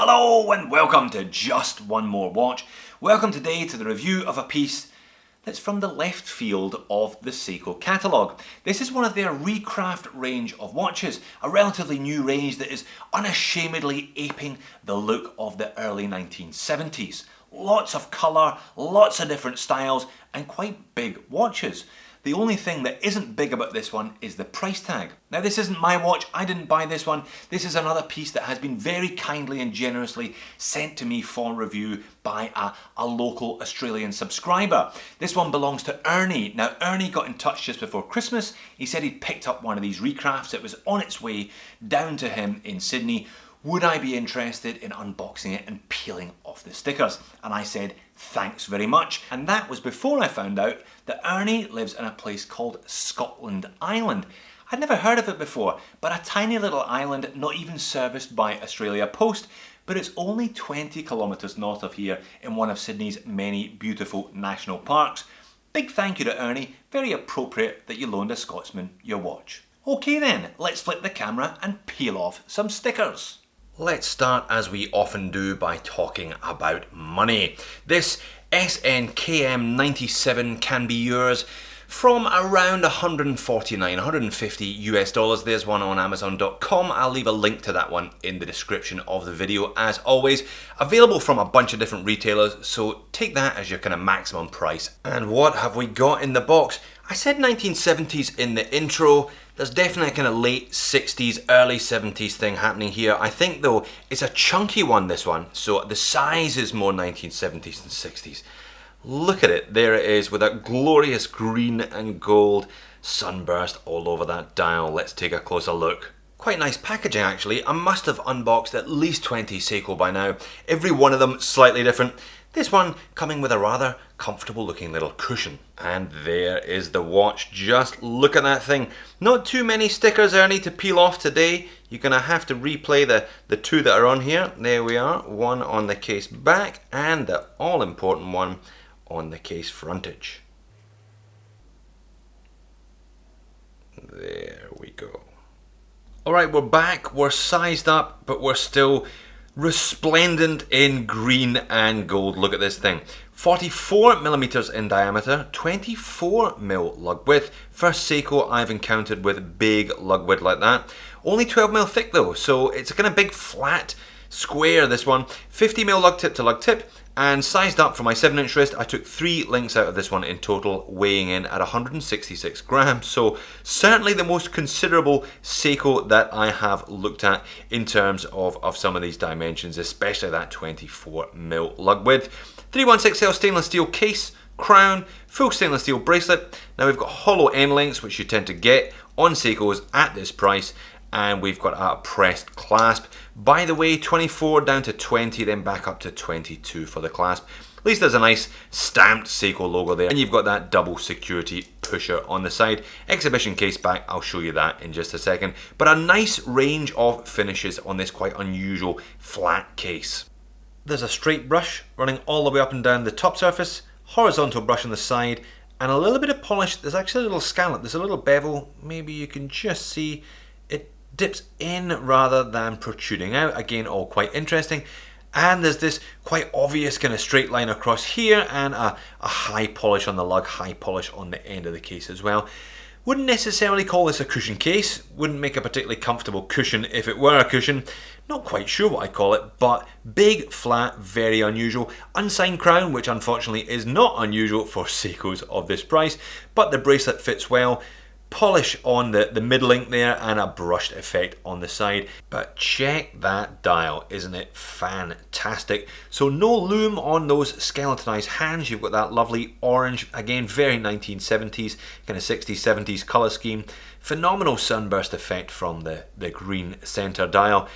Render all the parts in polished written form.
Hello and welcome to Just One More Watch. Welcome today to the review of a piece that's from the left field of the Seiko catalogue. This is one of their Recraft range of watches, a relatively new range that is unashamedly aping the look of the early 1970s. Lots of colour, lots of different styles, and quite big watches. The only thing that isn't big about this one is the price tag. Now this isn't my watch, I didn't buy this one. This is another piece that has been very kindly and generously sent to me for review by a local Australian subscriber. This one belongs to Ernie. Now Ernie got in touch just before Christmas. He said he'd picked up one of these Recrafts. It was on its way down to him in Sydney. Would I be interested in unboxing it and peeling off the stickers? And I said, thanks very much. And that was before I found out that Ernie lives in a place called Scotland Island. I'd never heard of it before, but a tiny little island not even serviced by Australia Post, but it's only 20 kilometres north of here in one of Sydney's many beautiful national parks. Big thank you to Ernie, very appropriate that you loaned a Scotsman your watch. Okay then, let's flip the camera and peel off some stickers. Let's start, as we often do, by talking about money. This SNKM 97 can be yours from around 150 US dollars. There's one on Amazon.com. I'll leave a link to that one in the description of the video. As always, available from a bunch of different retailers, so take that as your kind of maximum price. And what have we got in the box? I said 1970s in the intro. There's definitely a kind of late 60s, early 70s thing happening here. I think though, it's a chunky one, this one. So the size is more 1970s than 60s. Look at it, there it is with that glorious green and gold sunburst all over that dial. Let's take a closer look. Quite nice packaging actually. I must have unboxed at least 20 Seiko by now. Every one of them slightly different. This one coming with a rather comfortable looking little cushion. And there is the watch. Just look at that thing. Not too many stickers, Ernie, to peel off today. You're going to have to replay the two that are on here. There we are. One on the case back and the all important one on the case frontage. There we go. Alright, we're back. We're sized up, but we're still resplendent in green and gold. Look at this thing. 44 millimeters in diameter, 24 mil lug width. First Seiko I've encountered with big lug width like that. Only 12 mil thick though, so it's a kind of big flat square, this one. 50 mil lug tip to lug tip. And sized up for my 7-inch wrist, I took 3 links out of this one in total, weighing in at 166 grams. So certainly the most considerable Seiko that I have looked at in terms of some of these dimensions, especially that 24 mil lug width. 316L stainless steel case, crown, full stainless steel bracelet. Now we've got hollow end links, which you tend to get on Seikos at this price. And we've got a pressed clasp. By the way, 24 down to 20, then back up to 22 for the clasp. At least there's a nice stamped Seiko logo there. And you've got that double security pusher on the side. Exhibition case back, I'll show you that in just a second. But a nice range of finishes on this quite unusual flat case. There's a straight brush running all the way up and down the top surface, horizontal brush on the side, and a little bit of polish. There's actually a little scallop, there's a little bevel, maybe you can just see it dips in rather than protruding out. Again, all quite interesting. And there's this quite obvious kind of straight line across here and a high polish on the lug, high polish on the end of the case as well. Wouldn't necessarily call this a cushion case. Wouldn't make a particularly comfortable cushion if it were a cushion. Not quite sure what I call it, but big, flat, very unusual. Unsigned crown, which unfortunately is not unusual for Seikos of this price, but the bracelet fits well. Polish on the middle link there and a brushed effect on the side. But check that dial, isn't it fantastic? So no loom on those skeletonized hands. You've got that lovely orange, again very 1970s, kind of 60s, 70s color scheme. Phenomenal sunburst effect from the green center dial.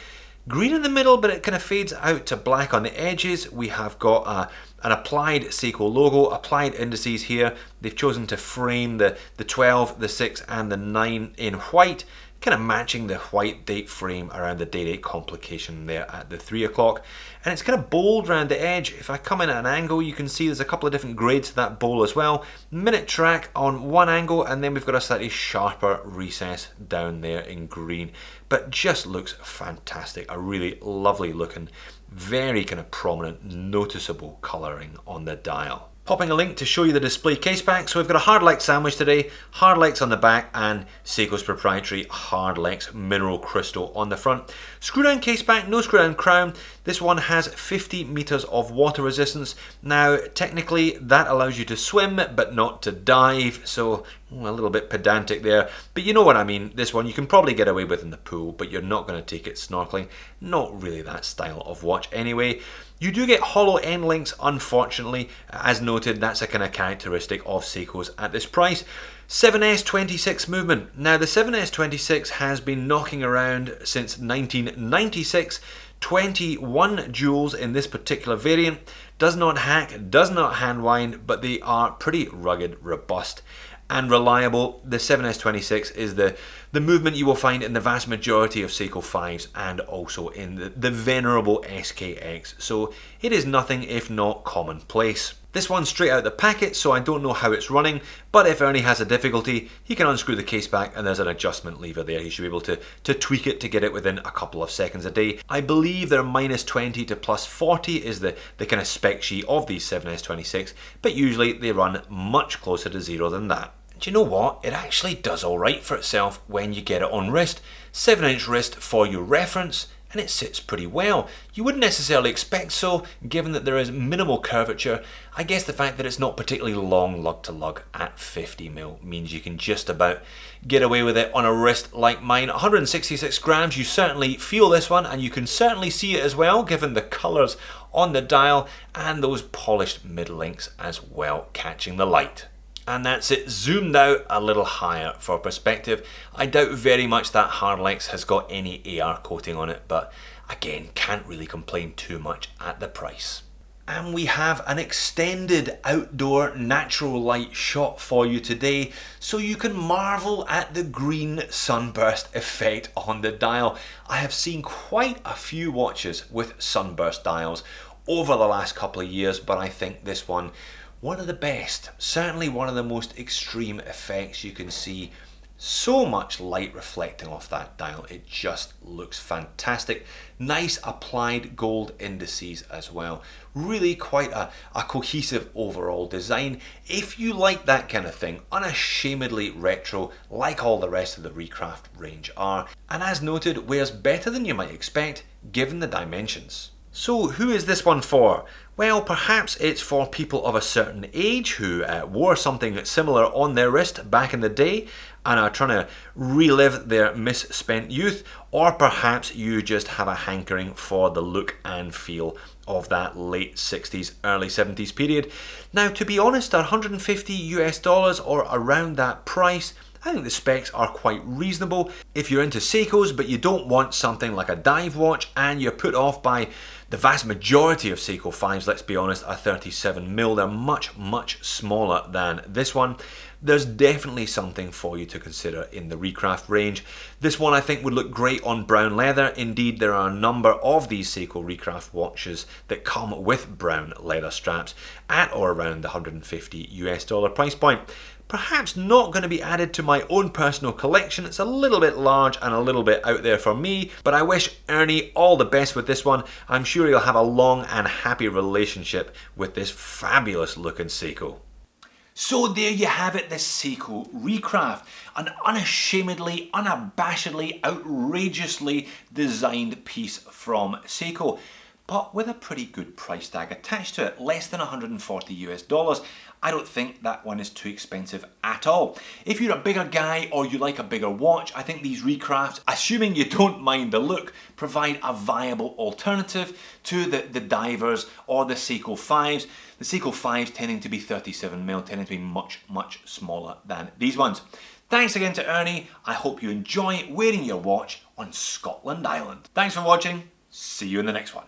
Green in the middle, but it kind of fades out to black on the edges. We have got an applied Seiko logo, applied indices here. They've chosen to frame the 12, the 6 and the 9 in white. kind of matching the white date frame around the day date complication there at the 3 o'clock. And it's kind of bold around the edge. If I come in at an angle, you can see there's a couple of different grades to that bowl as well. Minute track on one angle, and then we've got a slightly sharper recess down there in green. But just looks fantastic. A really lovely looking, very kind of prominent, noticeable colouring on the dial. Popping a link to show you the display case back. So we've got a Hardlex sandwich today, Hardlex on the back, and Seiko's proprietary Hardlex mineral crystal on the front. Screw down case back, no screw down crown. This one has 50 meters of water resistance. Now, technically that allows you to swim, but not to dive. So a little bit pedantic there, but you know what I mean. This one you can probably get away with in the pool, but you're not going to take it snorkeling. Not really that style of watch anyway. You do get hollow end links, unfortunately. As noted, that's a kind of characteristic of Seiko's at this price. 7S26 movement. Now the 7S26 has been knocking around since 1996. 21 jewels in this particular variant. Does not hack, does not hand wind, but they are pretty rugged, robust and reliable. The 7S26 is the movement you will find in the vast majority of Seiko 5s and also in the venerable SKX. So it is nothing if not commonplace. This one's straight out the packet, so I don't know how it's running, but if Ernie has a difficulty, he can unscrew the case back and there's an adjustment lever there. He should be able to tweak it to get it within a couple of seconds a day. I believe they're -20 to +40 is the kind of spec sheet of these 7S26, but usually they run much closer to zero than that. Do you know what? It actually does alright for itself when you get it on wrist. 7-inch wrist for your reference, and it sits pretty well. You wouldn't necessarily expect so, given that there is minimal curvature. I guess the fact that it's not particularly long lug to lug at 50mm means you can just about get away with it on a wrist like mine. 166 grams, you certainly feel this one, and you can certainly see it as well, given the colours on the dial and those polished mid-links as well catching the light. And that's it, zoomed out a little higher for perspective. I doubt very much that Hardlex has got any AR coating on it, but again, can't really complain too much at the price. And we have an extended outdoor natural light shot for you today, so you can marvel at the green sunburst effect on the dial. I have seen quite a few watches with sunburst dials over the last couple of years, but I think this one of the best, certainly one of the most extreme effects. You can see so much light reflecting off that dial. It just looks fantastic. Nice applied gold indices as well. Really quite a cohesive overall design. If you like that kind of thing, unashamedly retro, like all the rest of the Recraft range are. And as noted, wears better than you might expect, given the dimensions. So who is this one for? Well, perhaps it's for people of a certain age who wore something similar on their wrist back in the day and are trying to relive their misspent youth, or perhaps you just have a hankering for the look and feel of that late 60s, early 70s period. Now, to be honest, $150 or around that price, I think the specs are quite reasonable. If you're into Seikos but you don't want something like a dive watch and you're put off by the vast majority of Seiko 5s, let's be honest, are 37mm. They're much, much smaller than this one. There's definitely something for you to consider in the Recraft range. This one I think would look great on brown leather. Indeed, there are a number of these Seiko Recraft watches that come with brown leather straps at or around the $150 price point. Perhaps not going to be added to my own personal collection. It's a little bit large and a little bit out there for me, but I wish Ernie all the best with this one. I'm sure he'll have a long and happy relationship with this fabulous looking Seiko. So there you have it, the Seiko Recraft, an unashamedly, unabashedly, outrageously designed piece from Seiko, but with a pretty good price tag attached to it, less than $140. I don't think that one is too expensive at all. If you're a bigger guy or you like a bigger watch, I think these Recrafts, assuming you don't mind the look, provide a viable alternative to the divers or the Seiko 5s. The Seiko 5s tending to be 37mm, tending to be much, much smaller than these ones. Thanks again to Ernie. I hope you enjoy wearing your watch on Scotland Island. Thanks for watching. See you in the next one.